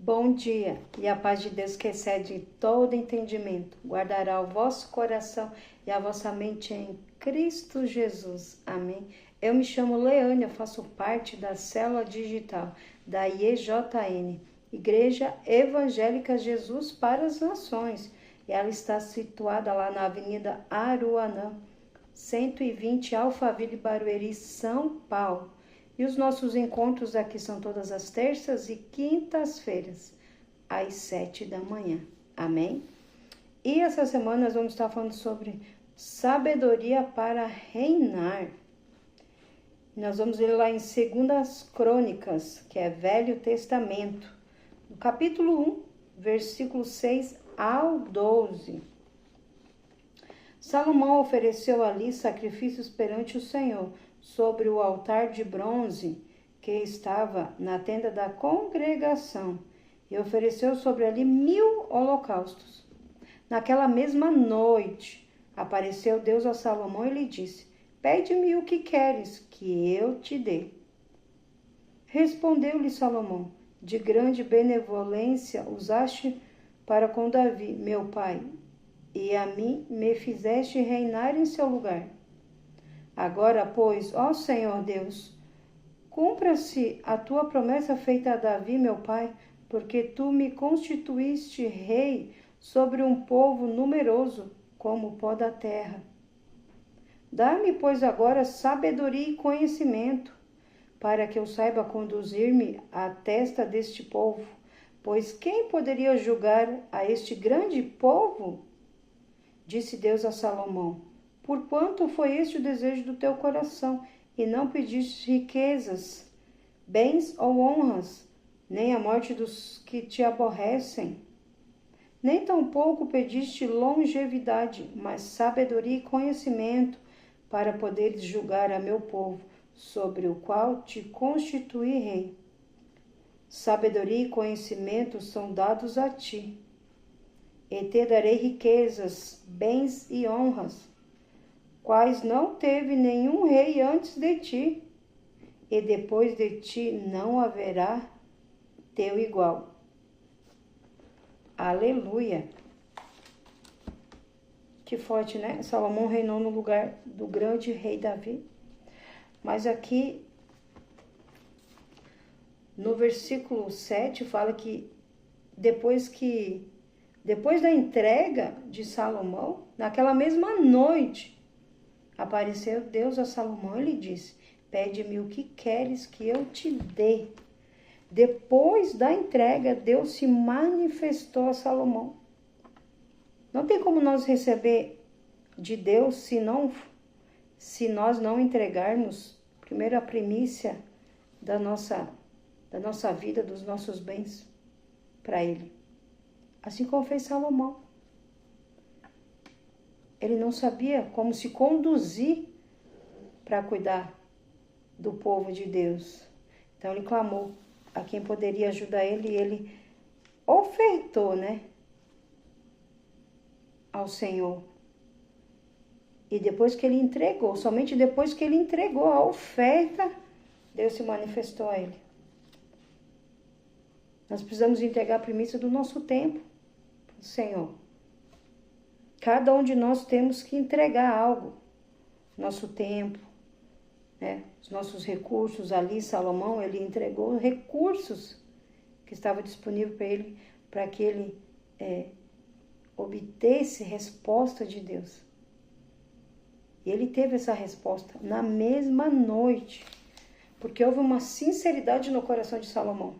Bom dia, e a paz de Deus que excede todo entendimento, guardará o vosso coração e a vossa mente em Cristo Jesus. Amém. Eu me chamo Leane, eu faço parte da célula digital da IEJN, Igreja Evangélica Jesus para as Nações. E ela está situada lá na Avenida Aruanã, 120 Alphaville, Barueri, São Paulo. E os nossos encontros aqui são todas as terças e quintas-feiras, às 7 da manhã. Amém? E essa semana nós vamos estar falando sobre sabedoria para reinar. Nós vamos ler lá em 2 Crônicas, que é Velho Testamento, no capítulo 1, versículo 6 ao 12. Salomão ofereceu ali sacrifícios perante o Senhor, sobre o altar de bronze que estava na tenda da congregação, e ofereceu sobre ali 1000 holocaustos. Naquela mesma noite, apareceu Deus a Salomão e lhe disse: Pede-me o que queres, que eu te dê. Respondeu-lhe Salomão: De grande benevolência usaste para com Davi, meu pai, e a mim me fizeste reinar em seu lugar. Agora, pois, ó Senhor Deus, cumpra-se a tua promessa feita a Davi, meu pai, porque tu me constituíste rei sobre um povo numeroso, como o pó da terra. Dá-me, pois, agora sabedoria e conhecimento, para que eu saiba conduzir-me à testa deste povo, pois quem poderia julgar a este grande povo? Disse Deus a Salomão: Porquanto foi este o desejo do teu coração, e não pediste riquezas, bens ou honras, nem a morte dos que te aborrecem. Nem tampouco pediste longevidade, mas sabedoria e conhecimento, para poderes julgar a meu povo, sobre o qual te constituí rei. Sabedoria e conhecimento são dados a ti, e te darei riquezas, bens e honras, quais não teve nenhum rei antes de ti, e depois de ti não haverá teu igual. Aleluia! Que forte, né? Salomão reinou no lugar do grande rei Davi. Mas aqui, no versículo 7, fala que depois da entrega de Salomão, naquela mesma noite, apareceu Deus a Salomão e lhe disse: Pede-me o que queres que eu te dê. Depois da entrega, Deus se manifestou a Salomão. Não tem como nós receber de Deus se nós não entregarmos primeiro a primícia da nossa vida, dos nossos bens para Ele. Assim como fez Salomão. Ele não sabia como se conduzir para cuidar do povo de Deus. Então ele clamou a quem poderia ajudar ele, e ele ofertou, ao Senhor. E depois que ele entregou, somente depois que ele entregou a oferta, Deus se manifestou a ele. Nós precisamos entregar a primícia do nosso tempo para o Senhor. Cada um de nós temos que entregar algo. Nosso tempo, os nossos recursos. Ali, Salomão, ele entregou recursos que estavam disponíveis para ele, para que ele obtesse resposta de Deus. E ele teve essa resposta na mesma noite, porque houve uma sinceridade no coração de Salomão.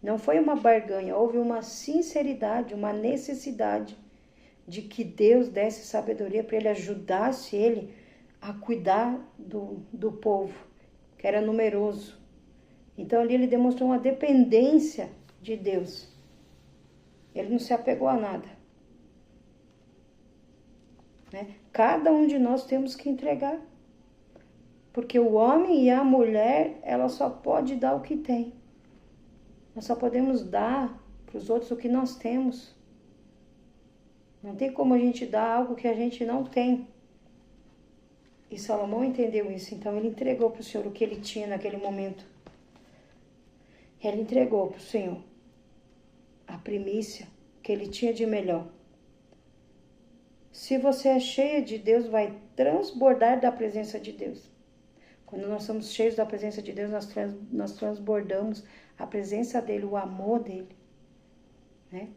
Não foi uma barganha, houve uma sinceridade, uma necessidade de que Deus desse sabedoria para ele, ajudasse ele a cuidar do povo, que era numeroso. Então ali ele demonstrou uma dependência de Deus. Ele não se apegou a nada. Cada um de nós temos que entregar. Porque o homem e a mulher, ela só pode dar o que tem. Nós só podemos dar para os outros o que nós temos. Não tem como a gente dar algo que a gente não tem. E Salomão entendeu isso, então ele entregou para o Senhor o que ele tinha naquele momento. Ele entregou para o Senhor. primícia que ele tinha de melhor. Se você é cheia de Deus, vai transbordar da presença de Deus. Quando nós somos cheios da presença de Deus, nós transbordamos a presença dele, o amor dele, né?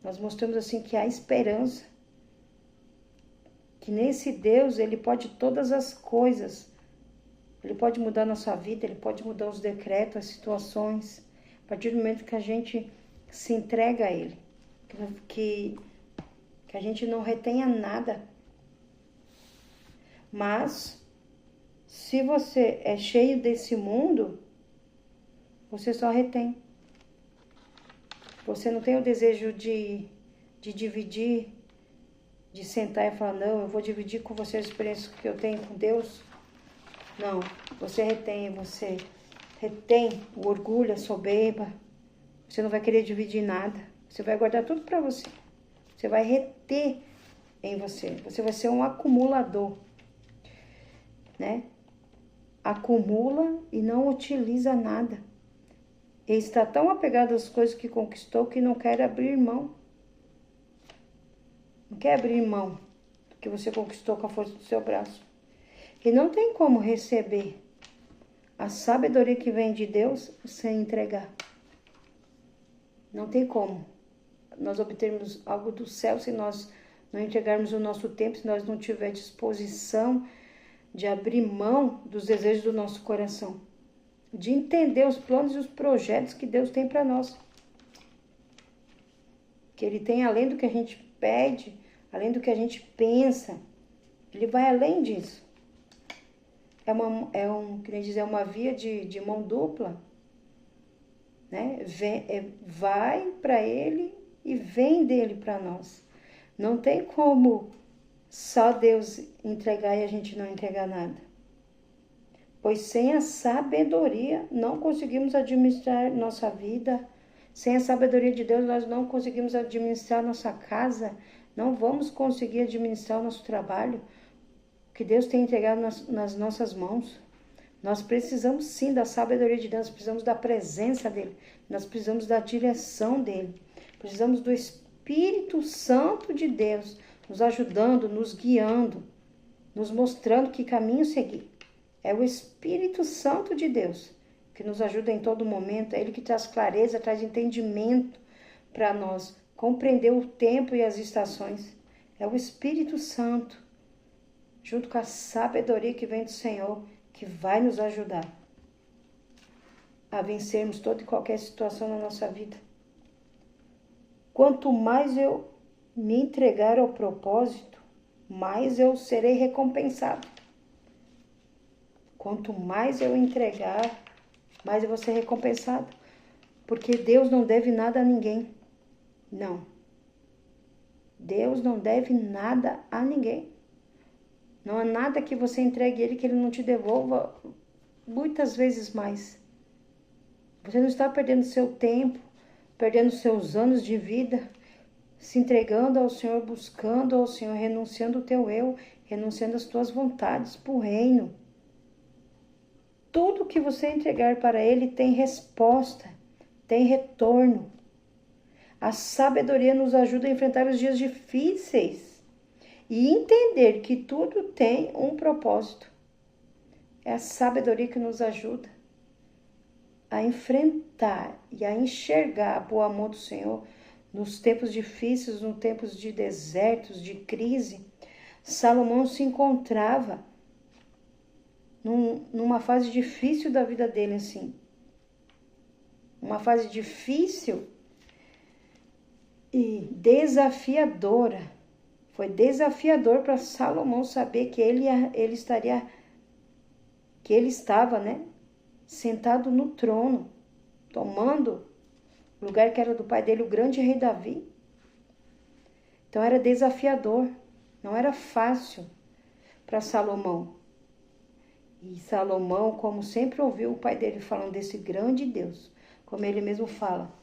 Nós mostramos assim que há esperança, que nesse Deus ele pode todas as coisas. Ele pode mudar a nossa vida, ele pode mudar os decretos, as situações, a partir do momento que a gente se entrega a ele, que a gente não retenha nada. Mas, se você é cheio desse mundo, você só retém. Você não tem o desejo de dividir, de sentar e falar, não, eu vou dividir com você a experiência que eu tenho com Deus. Não, você retém o orgulho, a soberba. Você não vai querer dividir nada. Você vai guardar tudo para você. Você vai reter em você. Você vai ser um acumulador, né? Acumula e não utiliza nada. Ele está tão apegado às coisas que conquistou que não quer abrir mão. Não quer abrir mão do que você conquistou com a força do seu braço. E não tem como receber a sabedoria que vem de Deus sem entregar. Não tem como nós obtermos algo do céu se nós não entregarmos o nosso tempo, se nós não tivermos disposição de abrir mão dos desejos do nosso coração, de entender os planos e os projetos que Deus tem para nós. Que Ele tem além do que a gente pede, além do que a gente pensa, Ele vai além disso. É uma via de mão dupla, né? Vai para Ele e vem dele para nós. Não tem como só Deus entregar e a gente não entregar nada. Pois sem a sabedoria não conseguimos administrar nossa vida. Sem a sabedoria de Deus nós não conseguimos administrar nossa casa. Não vamos conseguir administrar o nosso trabalho. Que Deus tem entregado nas nossas mãos. Nós precisamos sim da sabedoria de Deus, nós precisamos da presença dEle, nós precisamos da direção dEle, precisamos do Espírito Santo de Deus, nos ajudando, nos guiando, nos mostrando que caminho seguir. É o Espírito Santo de Deus que nos ajuda em todo momento, é Ele que traz clareza, traz entendimento para nós, compreender o tempo e as estações. É o Espírito Santo, junto com a sabedoria que vem do Senhor, que vai nos ajudar a vencermos toda e qualquer situação na nossa vida. Quanto mais eu me entregar ao propósito, mais eu serei recompensado. Quanto mais eu entregar, mais eu vou ser recompensado. Porque Deus não deve nada a ninguém. Não. Deus não deve nada a ninguém. Não há nada que você entregue a Ele que Ele não te devolva muitas vezes mais. Você não está perdendo seu tempo, perdendo seus anos de vida, se entregando ao Senhor, buscando ao Senhor, renunciando o teu eu, renunciando as tuas vontades para o reino. Tudo que você entregar para Ele tem resposta, tem retorno. A sabedoria nos ajuda a enfrentar os dias difíceis e entender que tudo tem um propósito. É a sabedoria que nos ajuda a enfrentar e a enxergar o amor do Senhor nos tempos difíceis, nos tempos de desertos, de crise. Salomão se encontrava numa fase difícil da vida dele, assim. Uma fase difícil e desafiadora. Foi desafiador para Salomão saber que ele estava, né, sentado no trono, tomando o lugar que era do pai dele, o grande rei Davi. Então era desafiador, não era fácil para Salomão. E Salomão, como sempre ouviu o pai dele falando desse grande Deus, como ele mesmo fala,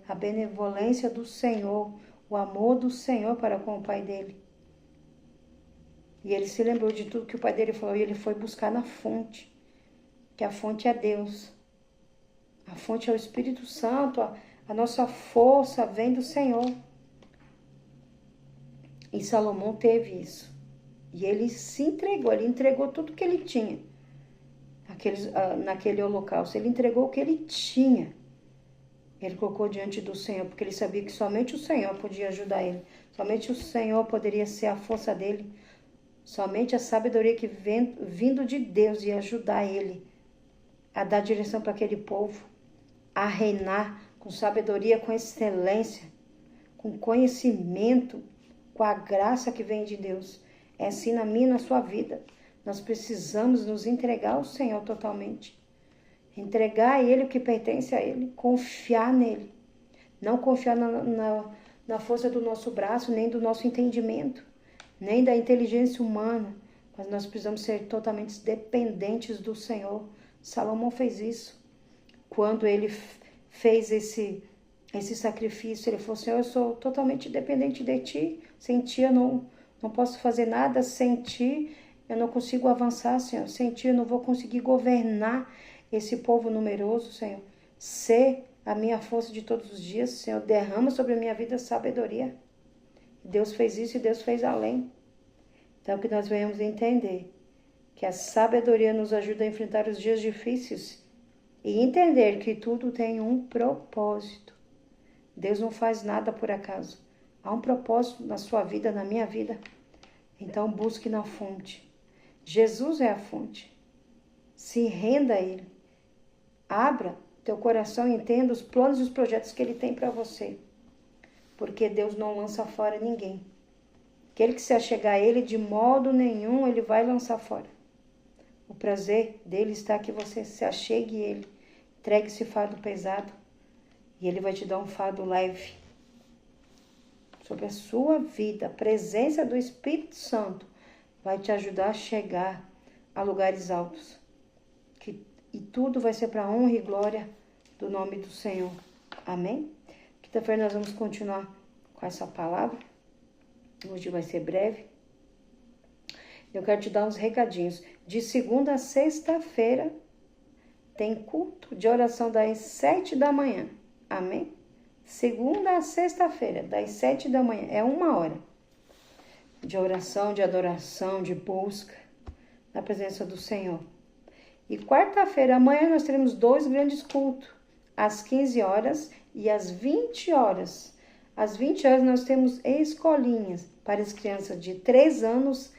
a benevolência do Senhor, o amor do Senhor para com o pai dele. E ele se lembrou de tudo que o pai dele falou e ele foi buscar na fonte, que a fonte é Deus. A fonte é o Espírito Santo, A nossa força vem do Senhor. E Salomão teve isso. E ele se entregou, ele entregou tudo que ele tinha naquele holocausto. Ele entregou o que ele tinha. Ele colocou diante do Senhor, porque ele sabia que somente o Senhor podia ajudar ele. Somente o Senhor poderia ser a força dele. Somente a sabedoria que vem vindo de Deus ia ajudar ele a dar direção para aquele povo, a reinar com sabedoria, com excelência, com conhecimento, com a graça que vem de Deus. É assim na minha e na sua vida. Nós precisamos nos entregar ao Senhor totalmente. Entregar a Ele o que pertence a Ele. Confiar nele. Não confiar na força do nosso braço, nem do nosso entendimento, nem da inteligência humana. Mas nós precisamos ser totalmente dependentes do Senhor. Salomão fez isso. Quando ele fez esse sacrifício, ele falou: Senhor, eu sou totalmente dependente de ti. Sem ti eu não posso fazer nada. Sem ti eu não consigo avançar, Senhor. Sem ti eu não vou conseguir governar esse povo numeroso, Senhor. Ser a minha força de todos os dias, Senhor. Derrama sobre a minha vida sabedoria. Deus fez isso e Deus fez além. Então que nós venhamos entender que a sabedoria nos ajuda a enfrentar os dias difíceis e entender que tudo tem um propósito. Deus não faz nada por acaso. Há um propósito na sua vida, na minha vida. Então busque na fonte. Jesus é a fonte. Se renda a Ele. Abra teu coração e entenda os planos e os projetos que Ele tem para você. Porque Deus não lança fora ninguém. Aquele que se achegar a Ele, de modo nenhum, Ele vai lançar fora. O prazer dele está que você se achegue a Ele. Entregue esse fardo pesado. E Ele vai te dar um fardo leve. Sobre a sua vida, a presença do Espírito Santo vai te ajudar a chegar a lugares altos. E tudo vai ser para a honra e glória do nome do Senhor. Amém? Quinta-feira nós vamos continuar com essa palavra. Hoje vai ser breve. Eu quero te dar uns recadinhos. De segunda a sexta-feira tem culto de oração das 7 da manhã. Amém? Segunda a sexta-feira, das 7 da manhã. É 1 hora de oração, de adoração, de busca na presença do Senhor. E quarta-feira, amanhã, nós teremos 2 grandes cultos. Às 15 horas e às 20 horas. Às 20 horas nós temos escolinhas para as crianças de 3 anos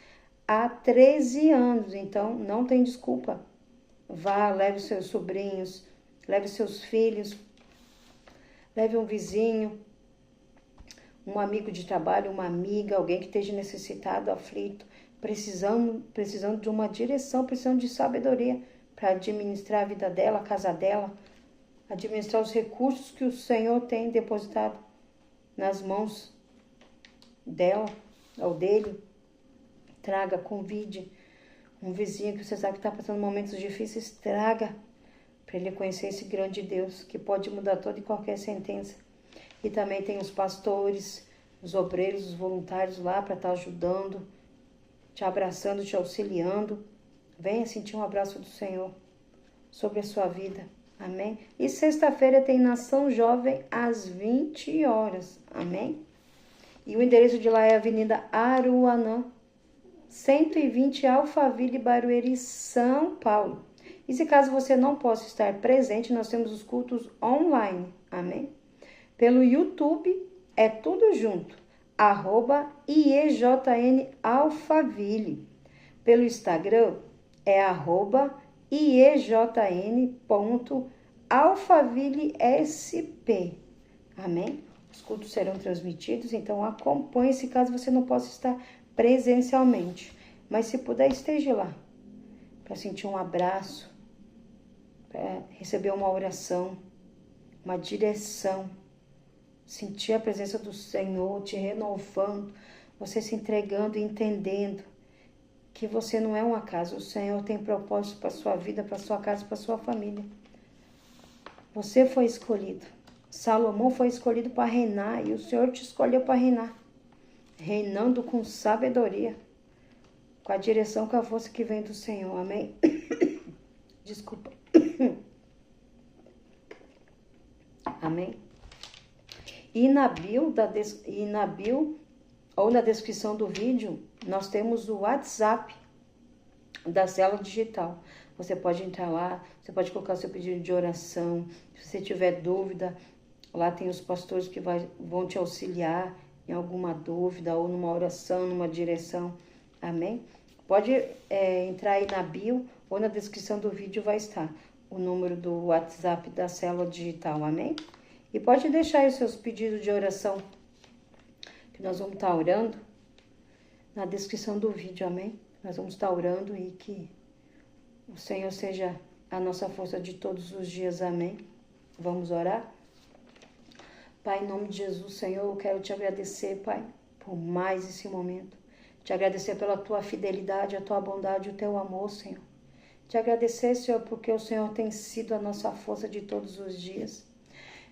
a 13 anos. Então, não tem desculpa. Vá, leve os seus sobrinhos, leve os seus filhos, leve um vizinho, um amigo de trabalho, uma amiga, alguém que esteja necessitado, aflito, precisando de uma direção, precisando de sabedoria para administrar a vida dela, a casa dela, administrar os recursos que o Senhor tem depositado nas mãos dela ou dele. Traga, convide um vizinho que você sabe que está passando momentos difíceis, traga para ele conhecer esse grande Deus que pode mudar toda e qualquer sentença. E também tem os pastores, os obreiros, os voluntários lá para estar ajudando, te abraçando, te auxiliando. Venha sentir um abraço do Senhor sobre a sua vida. Amém? E sexta-feira tem Nação Jovem às 20 horas. Amém? E o endereço de lá é a Avenida Aruanã, 120 Alphaville, Barueri, São Paulo. E se caso você não possa estar presente, nós temos os cultos online. Amém? Pelo YouTube é tudo junto. @IEJN Alphaville. Pelo Instagram é @IEJN.alphavillesp. Amém? Os cultos serão transmitidos, então acompanhe se caso você não possa estar presencialmente. Mas se puder, esteja lá para sentir um abraço, para receber uma oração, uma direção, sentir a presença do Senhor te renovando, você se entregando e entendendo que você não é um acaso. O Senhor tem propósito para a sua vida, para a sua casa, para a sua família. Você foi escolhido. Salomão foi escolhido para reinar e o Senhor te escolheu para reinar. Reinando com sabedoria, com a direção, com a força que vem do Senhor. Amém? Desculpa. Amém? E na bio ou na descrição do vídeo, nós temos o WhatsApp da Célula Digital. Você pode entrar lá, você pode colocar seu pedido de oração. Se você tiver dúvida, lá tem os pastores que vão te auxiliar em alguma dúvida ou numa oração, numa direção. Amém? Pode entrar aí na bio ou na descrição do vídeo vai estar o número do WhatsApp da Célula Digital. Amém? E pode deixar aí os seus pedidos de oração, que nós vamos estar orando na descrição do vídeo. Amém? Nós vamos estar orando e que o Senhor seja a nossa força de todos os dias. Amém? Vamos orar? Pai, em nome de Jesus, Senhor, eu quero te agradecer, Pai, por mais esse momento. Te agradecer pela tua fidelidade, a tua bondade, o teu amor, Senhor. Te agradecer, Senhor, porque o Senhor tem sido a nossa força de todos os dias.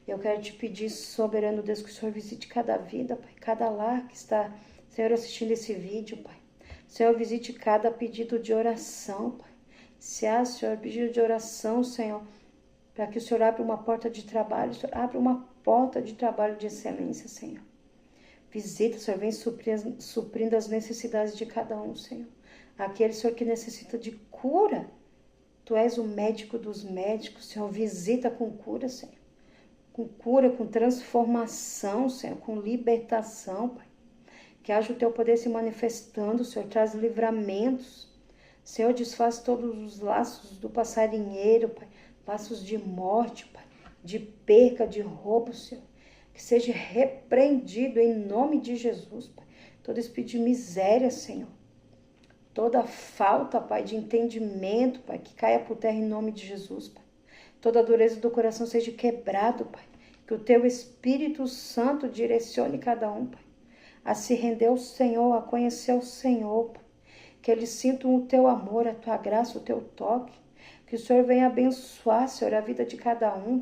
Eu quero te pedir, soberano Deus, que o Senhor visite cada vida, Pai, cada lar que está, Senhor, assistindo esse vídeo, Pai. Senhor, visite cada pedido de oração, Pai. Se há, Senhor, pedido de oração, Senhor, para que o Senhor abra uma porta de trabalho, o Senhor abra uma porta de trabalho de excelência, Senhor. Visita, Senhor, vem suprindo as necessidades de cada um, Senhor. Aquele, Senhor, que necessita de cura, Tu és o médico dos médicos, Senhor. Visita com cura, Senhor. Com cura, com transformação, Senhor, com libertação, Pai. Que haja o Teu poder se manifestando, Senhor. Traz livramentos. Senhor, desfaz todos os laços do passarinheiro, Pai. Laços de morte, Pai. De perca, de roubo, Senhor. Que seja repreendido em nome de Jesus, Pai. Todo espírito de miséria, Senhor. Toda falta, Pai, de entendimento, Pai, que caia por terra em nome de Jesus, Pai. Toda a dureza do coração seja quebrado, Pai. Que o Teu Espírito Santo direcione cada um, Pai. A se render ao Senhor, a conhecer o Senhor, Pai. Que eles sintam o Teu amor, a Tua graça, o Teu toque. Que o Senhor venha abençoar, Senhor, a vida de cada um.